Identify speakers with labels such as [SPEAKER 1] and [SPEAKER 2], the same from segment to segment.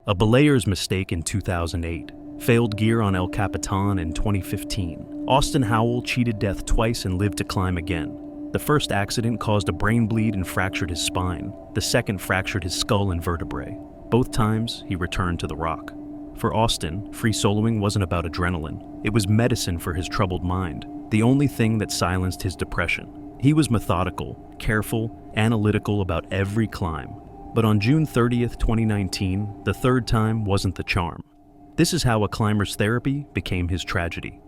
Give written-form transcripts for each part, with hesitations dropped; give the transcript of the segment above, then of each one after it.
[SPEAKER 1] a belayer's mistake in 2008, failed gear on El Capitan in 2015. Austin Howell cheated death twice and lived to climb again. The first accident caused a brain bleed and fractured his spine. The second fractured his skull and vertebrae. Both times, he returned to the rock. For Austin, free soloing wasn't about adrenaline. It was medicine for his troubled mind, the only thing that silenced his depression. He was methodical, careful, analytical about every climb. But on June 30th, 2019, the third time wasn't the charm. This is how a climber's therapy became his tragedy.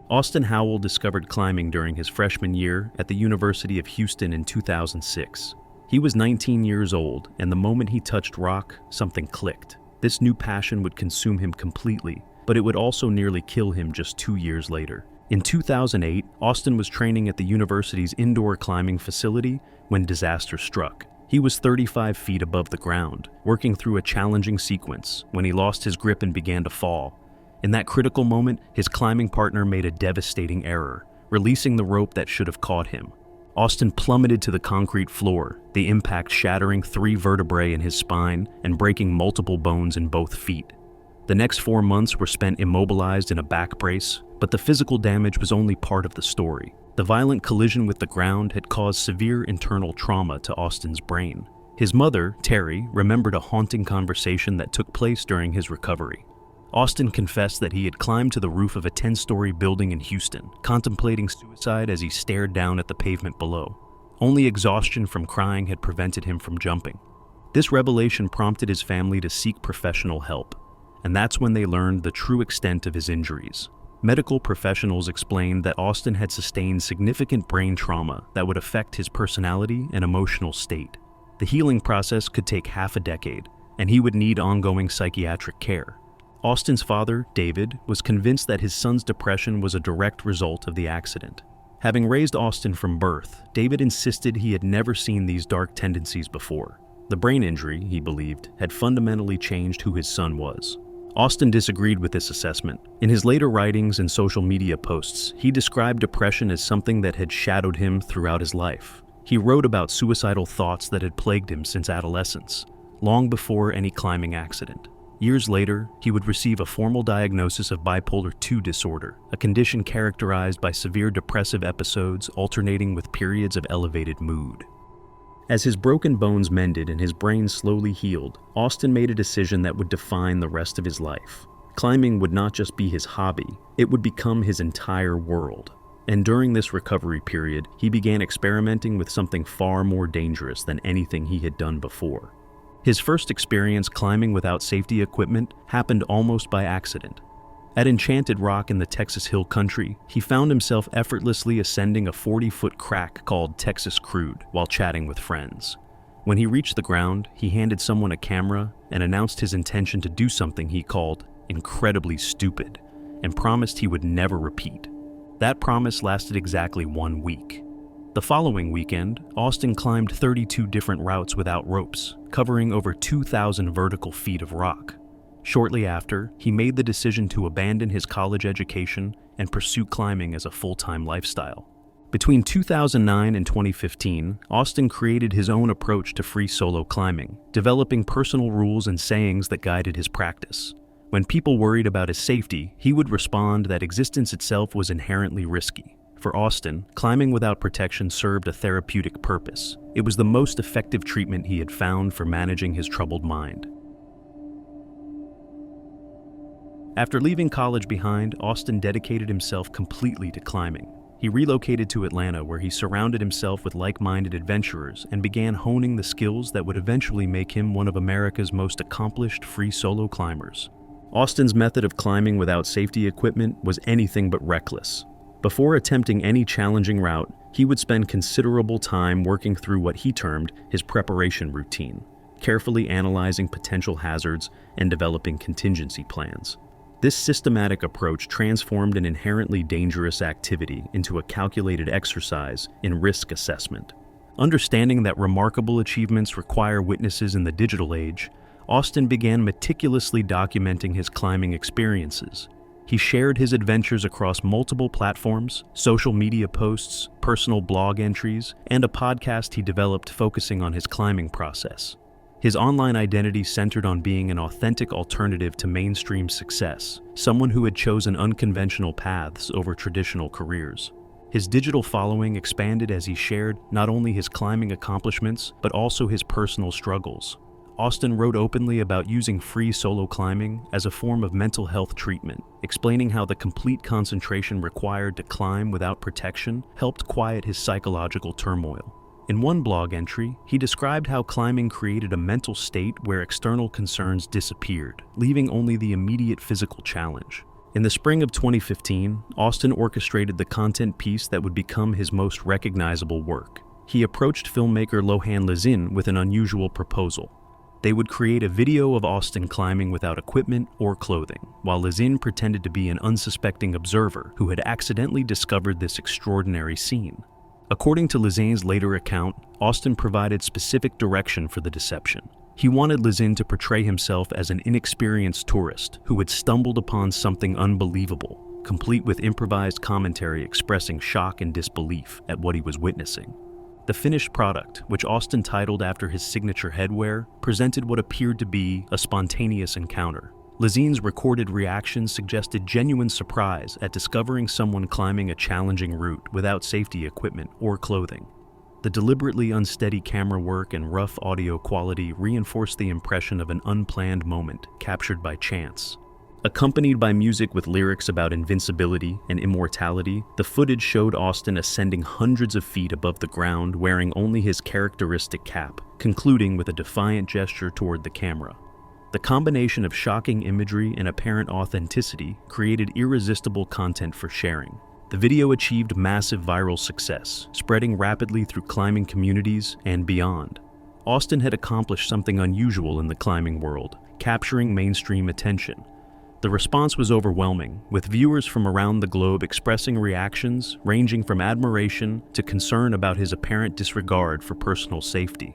[SPEAKER 1] Austin Howell discovered climbing during his freshman year at the University of Houston in 2006. He was 19 years old, and the moment he touched rock, something clicked. This new passion would consume him completely, but it would also nearly kill him just 2 years later. In 2008, Austin was training at the university's indoor climbing facility when disaster struck. He was 35 feet above the ground, working through a challenging sequence, when he lost his grip and began to fall. In that critical moment, his climbing partner made a devastating error, releasing the rope that should have caught him. Austin plummeted to the concrete floor, the impact shattering 3 vertebrae in his spine and breaking multiple bones in both feet. The next 4 months were spent immobilized in a back brace, but the physical damage was only part of the story. The violent collision with the ground had caused severe internal trauma to Austin's brain. His mother, Terry, remembered a haunting conversation that took place during his recovery. Austin confessed that he had climbed to the roof of a 10-story building in Houston, contemplating suicide as he stared down at the pavement below. Only exhaustion from crying had prevented him from jumping. This revelation prompted his family to seek professional help, and that's when they learned the true extent of his injuries. Medical professionals explained that Austin had sustained significant brain trauma that would affect his personality and emotional state. The healing process could take half a decade, and he would need ongoing psychiatric care. Austin's father, David, was convinced that his son's depression was a direct result of the accident. Having raised Austin from birth, David insisted he had never seen these dark tendencies before. The brain injury, he believed, had fundamentally changed who his son was. Austin disagreed with this assessment. In his later writings and social media posts, he described depression as something that had shadowed him throughout his life. He wrote about suicidal thoughts that had plagued him since adolescence, long before any climbing accident. Years later, he would receive a formal diagnosis of bipolar II disorder, a condition characterized by severe depressive episodes alternating with periods of elevated mood. As his broken bones mended and his brain slowly healed, Austin made a decision that would define the rest of his life. Climbing would not just be his hobby, it would become his entire world. And during this recovery period, he began experimenting with something far more dangerous than anything he had done before. His first experience climbing without safety equipment happened almost by accident. At Enchanted Rock in the Texas Hill Country, he found himself effortlessly ascending a 40-foot crack called Texas Crude while chatting with friends. When he reached the ground, he handed someone a camera and announced his intention to do something he called incredibly stupid and promised he would never repeat. That promise lasted exactly 1 week. The following weekend, Austin climbed 32 different routes without ropes, covering over 2,000 vertical feet of rock. Shortly after, he made the decision to abandon his college education and pursue climbing as a full-time lifestyle. Between 2009 and 2015, Austin created his own approach to free solo climbing, developing personal rules and sayings that guided his practice. When people worried about his safety, he would respond that existence itself was inherently risky. For Austin, climbing without protection served a therapeutic purpose. It was the most effective treatment he had found for managing his troubled mind. After leaving college behind, Austin dedicated himself completely to climbing. He relocated to Atlanta, where he surrounded himself with like-minded adventurers and began honing the skills that would eventually make him one of America's most accomplished free solo climbers. Austin's method of climbing without safety equipment was anything but reckless. Before attempting any challenging route, he would spend considerable time working through what he termed his preparation routine, carefully analyzing potential hazards and developing contingency plans. This systematic approach transformed an inherently dangerous activity into a calculated exercise in risk assessment. Understanding that remarkable achievements require witnesses in the digital age, Austin began meticulously documenting his climbing experiences. He shared his adventures across multiple platforms, social media posts, personal blog entries, and a podcast he developed focusing on his climbing process. His online identity centered on being an authentic alternative to mainstream success, someone who had chosen unconventional paths over traditional careers. His digital following expanded as he shared not only his climbing accomplishments, but also his personal struggles. Austin wrote openly about using free solo climbing as a form of mental health treatment, explaining how the complete concentration required to climb without protection helped quiet his psychological turmoil. In one blog entry, he described how climbing created a mental state where external concerns disappeared, leaving only the immediate physical challenge. In the spring of 2015, Austin orchestrated the content piece that would become his most recognizable work. He approached filmmaker Lohan Lizin with an unusual proposal. They would create a video of Austin climbing without equipment or clothing, while Lizin pretended to be an unsuspecting observer who had accidentally discovered this extraordinary scene. According to Lizin's later account, Austin provided specific direction for the deception. He wanted Lizin to portray himself as an inexperienced tourist who had stumbled upon something unbelievable, complete with improvised commentary expressing shock and disbelief at what he was witnessing. The finished product, which Austin titled after his signature headwear, presented what appeared to be a spontaneous encounter. Lizin's recorded reactions suggested genuine surprise at discovering someone climbing a challenging route without safety equipment or clothing. The deliberately unsteady camera work and rough audio quality reinforced the impression of an unplanned moment captured by chance. Accompanied by music with lyrics about invincibility and immortality, the footage showed Austin ascending hundreds of feet above the ground wearing only his characteristic cap, concluding with a defiant gesture toward the camera. The combination of shocking imagery and apparent authenticity created irresistible content for sharing. The video achieved massive viral success, spreading rapidly through climbing communities and beyond. Austin had accomplished something unusual in the climbing world, capturing mainstream attention. The response was overwhelming, with viewers from around the globe expressing reactions ranging from admiration to concern about his apparent disregard for personal safety.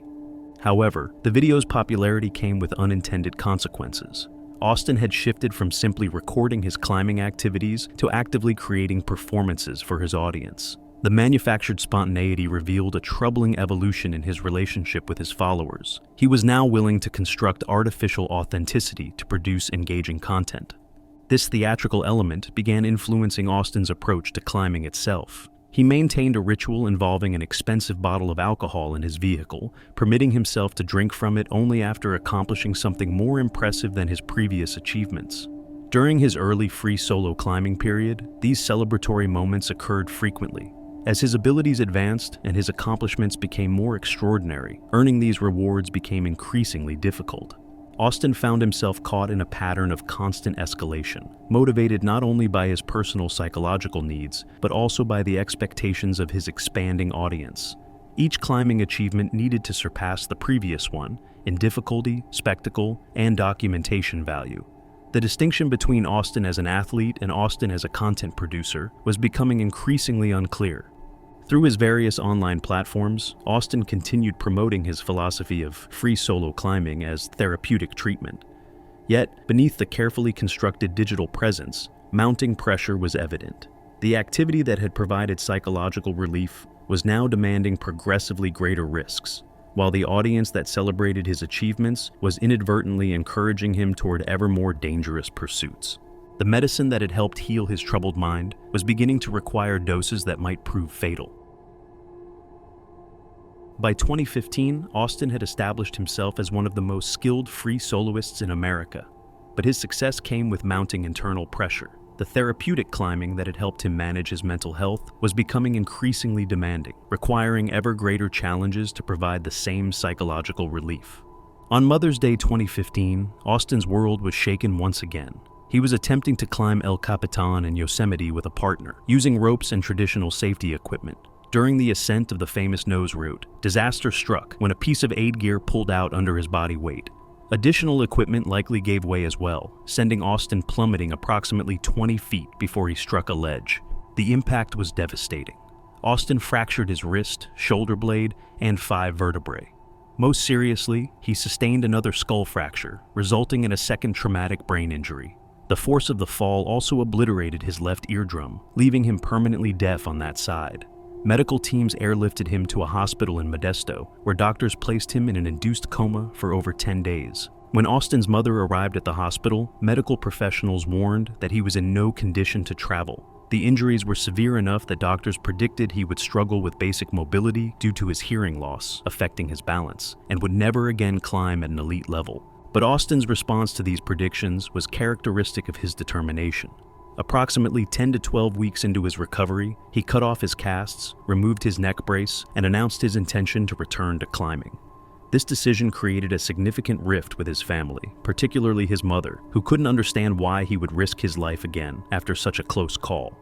[SPEAKER 1] However, the video's popularity came with unintended consequences. Austin had shifted from simply recording his climbing activities to actively creating performances for his audience. The manufactured spontaneity revealed a troubling evolution in his relationship with his followers. He was now willing to construct artificial authenticity to produce engaging content. This theatrical element began influencing Austin's approach to climbing itself. He maintained a ritual involving an expensive bottle of alcohol in his vehicle, permitting himself to drink from it only after accomplishing something more impressive than his previous achievements. During his early free solo climbing period, these celebratory moments occurred frequently. As his abilities advanced and his accomplishments became more extraordinary, earning these rewards became increasingly difficult. Austin found himself caught in a pattern of constant escalation, motivated not only by his personal psychological needs, but also by the expectations of his expanding audience. Each climbing achievement needed to surpass the previous one in difficulty, spectacle, and documentation value. The distinction between Austin as an athlete and Austin as a content producer was becoming increasingly unclear. Through his various online platforms, Austin continued promoting his philosophy of free solo climbing as therapeutic treatment. Yet, beneath the carefully constructed digital presence, mounting pressure was evident. The activity that had provided psychological relief was now demanding progressively greater risks, while the audience that celebrated his achievements was inadvertently encouraging him toward ever more dangerous pursuits. The medicine that had helped heal his troubled mind was beginning to require doses that might prove fatal. By 2015, Austin had established himself as one of the most skilled free soloists in America. But his success came with mounting internal pressure. The therapeutic climbing that had helped him manage his mental health was becoming increasingly demanding, requiring ever greater challenges to provide the same psychological relief. On Mother's Day 2015, Austin's world was shaken once again. He was attempting to climb El Capitan in Yosemite with a partner, using ropes and traditional safety equipment. During the ascent of the famous nose route, disaster struck when a piece of aid gear pulled out under his body weight. Additional equipment likely gave way as well, sending Austin plummeting approximately 20 feet before he struck a ledge. The impact was devastating. Austin fractured his wrist, shoulder blade, and 5 vertebrae. Most seriously, he sustained another skull fracture, resulting in a second traumatic brain injury. The force of the fall also obliterated his left eardrum, leaving him permanently deaf on that side. Medical teams airlifted him to a hospital in Modesto, where doctors placed him in an induced coma for over 10 days. When Austin's mother arrived at the hospital, medical professionals warned that he was in no condition to travel. The injuries were severe enough that doctors predicted he would struggle with basic mobility due to his hearing loss, affecting his balance, and would never again climb at an elite level. But Austin's response to these predictions was characteristic of his determination. Approximately 10 to 12 weeks into his recovery, he cut off his casts, removed his neck brace, and announced his intention to return to climbing. This decision created a significant rift with his family, particularly his mother, who couldn't understand why he would risk his life again after such a close call.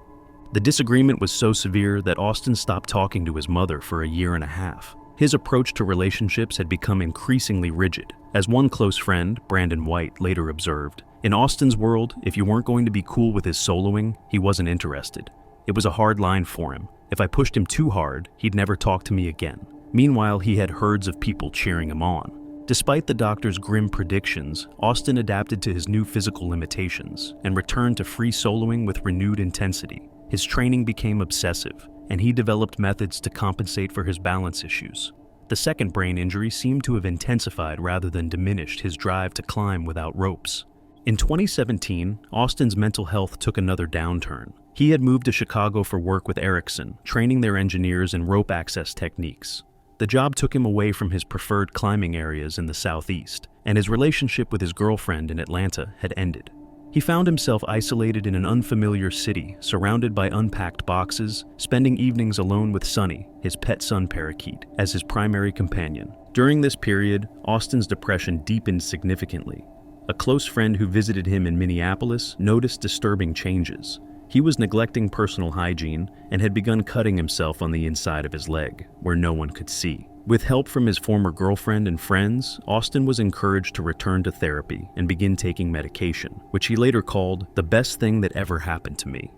[SPEAKER 1] The disagreement was so severe that Austin stopped talking to his mother for a year and a half. His approach to relationships had become increasingly rigid. As one close friend, Brandon White, later observed, "In Austin's world, if you weren't going to be cool with his soloing, he wasn't interested. It was a hard line for him. If I pushed him too hard, he'd never talk to me again." Meanwhile, he had herds of people cheering him on. Despite the doctor's grim predictions, Austin adapted to his new physical limitations and returned to free soloing with renewed intensity. His training became obsessive, and he developed methods to compensate for his balance issues. The second brain injury seemed to have intensified rather than diminished his drive to climb without ropes. In 2017, Austin's mental health took another downturn. He had moved to Chicago for work with Ericsson, training their engineers in rope access techniques. The job took him away from his preferred climbing areas in the southeast, and his relationship with his girlfriend in Atlanta had ended. He found himself isolated in an unfamiliar city, surrounded by unpacked boxes, spending evenings alone with Sunny, his pet sun parakeet, as his primary companion. During this period, Austin's depression deepened significantly. A close friend who visited him in Minneapolis noticed disturbing changes. He was neglecting personal hygiene and had begun cutting himself on the inside of his leg, where no one could see. With help from his former girlfriend and friends, Austin was encouraged to return to therapy and begin taking medication, which he later called the best thing that ever happened to me.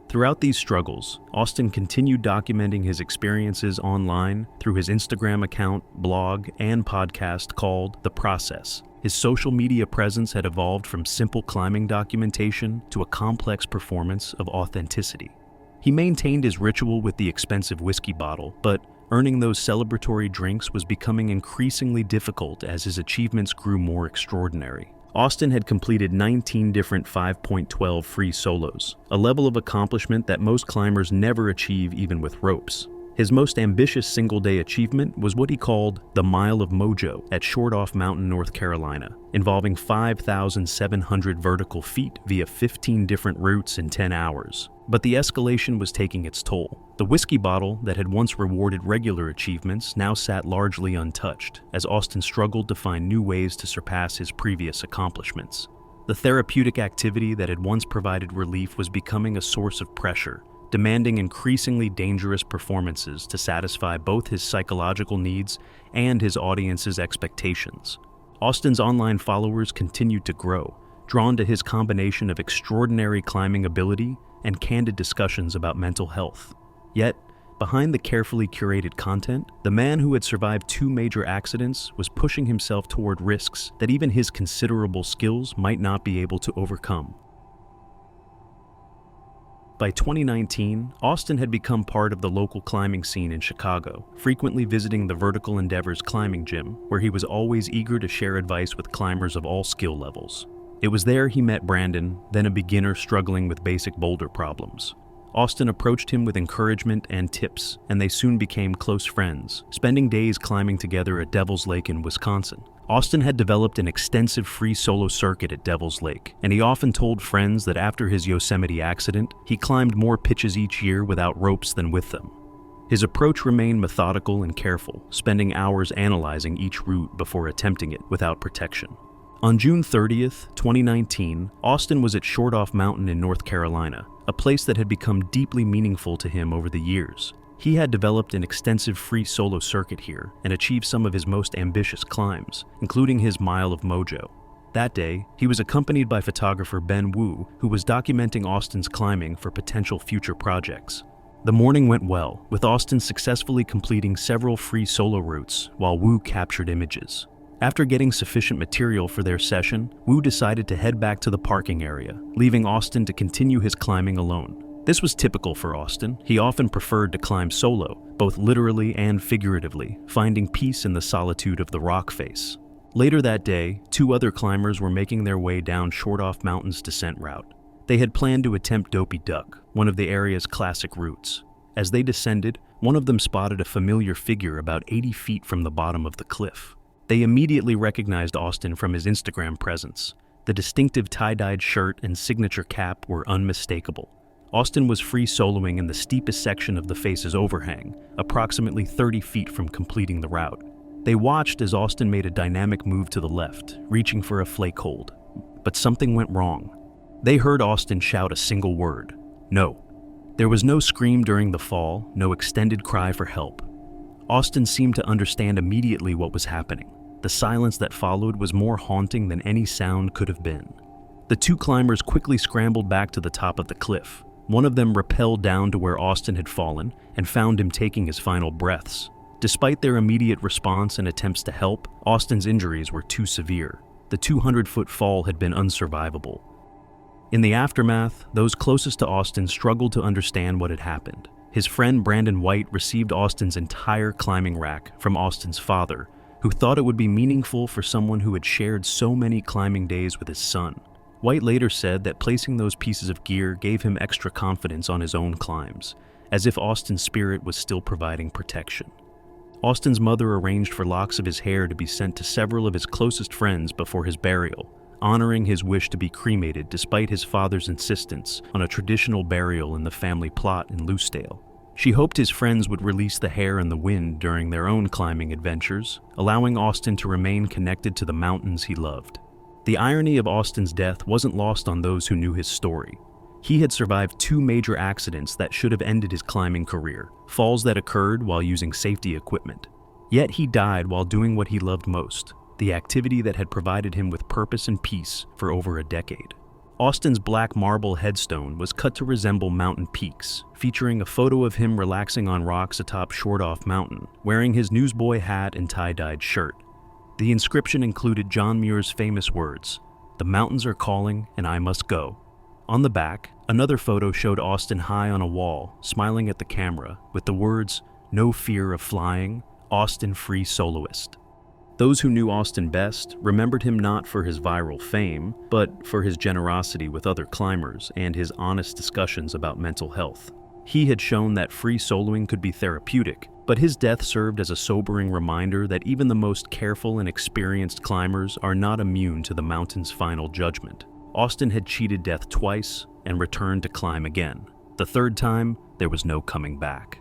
[SPEAKER 1] Throughout these struggles, Austin continued documenting his experiences online through his Instagram account, blog, and podcast called The Process. His social media presence had evolved from simple climbing documentation to a complex performance of authenticity. He maintained his ritual with the expensive whiskey bottle, but earning those celebratory drinks was becoming increasingly difficult as his achievements grew more extraordinary. Austin had completed 19 different 5.12 free solos, a level of accomplishment that most climbers never achieve even with ropes. His most ambitious single-day achievement was what he called the Mile of Mojo at Shortoff Mountain, North Carolina, involving 5,700 vertical feet via 15 different routes in 10 hours. But the escalation was taking its toll. The whiskey bottle that had once rewarded regular achievements now sat largely untouched, as Austin struggled to find new ways to surpass his previous accomplishments. The therapeutic activity that had once provided relief was becoming a source of pressure, demanding increasingly dangerous performances to satisfy both his psychological needs and his audience's expectations. Austin's online followers continued to grow, drawn to his combination of extraordinary climbing ability and candid discussions about mental health. Yet, behind the carefully curated content, the man who had survived 2 major accidents was pushing himself toward risks that even his considerable skills might not be able to overcome. By 2019, Austin had become part of the local climbing scene in Chicago, frequently visiting the Vertical Endeavors climbing gym, where he was always eager to share advice with climbers of all skill levels. It was there he met Brandon, then a beginner struggling with basic boulder problems. Austin approached him with encouragement and tips, and they soon became close friends, spending days climbing together at Devil's Lake in Wisconsin. Austin had developed an extensive free solo circuit at Devil's Lake, and he often told friends that after his Yosemite accident, he climbed more pitches each year without ropes than with them. His approach remained methodical and careful, spending hours analyzing each route before attempting it without protection. On June 30th, 2019, Austin was at Shortoff Mountain in North Carolina, a place that had become deeply meaningful to him over the years. He had developed an extensive free solo circuit here and achieved some of his most ambitious climbs, including his Mile of Mojo. That day, he was accompanied by photographer Ben Wu, who was documenting Austin's climbing for potential future projects. The morning went well, with Austin successfully completing several free solo routes while Wu captured images. After getting sufficient material for their session, Wu decided to head back to the parking area, leaving Austin to continue his climbing alone. This was typical for Austin. He often preferred to climb solo, both literally and figuratively, finding peace in the solitude of the rock face. Later that day, 2 other climbers were making their way down Shortoff Mountain's descent route. They had planned to attempt Dopey Duck, one of the area's classic routes. As they descended, one of them spotted a familiar figure about 80 feet from the bottom of the cliff. They immediately recognized Austin from his Instagram presence. The distinctive tie-dyed shirt and signature cap were unmistakable. Austin was free soloing in the steepest section of the face's overhang, approximately 30 feet from completing the route. They watched as Austin made a dynamic move to the left, reaching for a flake hold. But something went wrong. They heard Austin shout a single word: "No." There was no scream during the fall, no extended cry for help. Austin seemed to understand immediately what was happening. The silence that followed was more haunting than any sound could have been. The 2 climbers quickly scrambled back to the top of the cliff. One of them rappelled down to where Austin had fallen and found him taking his final breaths. Despite their immediate response and attempts to help, Austin's injuries were too severe. The 200-foot fall had been unsurvivable. In the aftermath, those closest to Austin struggled to understand what had happened. His friend Brandon White received Austin's entire climbing rack from Austin's father, who thought it would be meaningful for someone who had shared so many climbing days with his son. White later said that placing those pieces of gear gave him extra confidence on his own climbs, as if Austin's spirit was still providing protection. Austin's mother arranged for locks of his hair to be sent to several of his closest friends before his burial, honoring his wish to be cremated despite his father's insistence on a traditional burial in the family plot in Loosedale. She hoped his friends would release the hair in the wind during their own climbing adventures, allowing Austin to remain connected to the mountains he loved. The irony of Austin's death wasn't lost on those who knew his story. He had survived 2 major accidents that should have ended his climbing career, falls that occurred while using safety equipment. Yet he died while doing what he loved most, the activity that had provided him with purpose and peace for over a decade. Austin's black marble headstone was cut to resemble mountain peaks, featuring a photo of him relaxing on rocks atop Shortoff Mountain, wearing his newsboy hat and tie-dyed shirt. The inscription included John Muir's famous words, "The mountains are calling and I must go." On the back, another photo showed Austin high on a wall, smiling at the camera, with the words, "No fear of flying, Austin free soloist." Those who knew Austin best remembered him not for his viral fame, but for his generosity with other climbers and his honest discussions about mental health. He had shown that free soloing could be therapeutic, but his death served as a sobering reminder that even the most careful and experienced climbers are not immune to the mountain's final judgment. Austin had cheated death twice and returned to climb again. The third time, there was no coming back.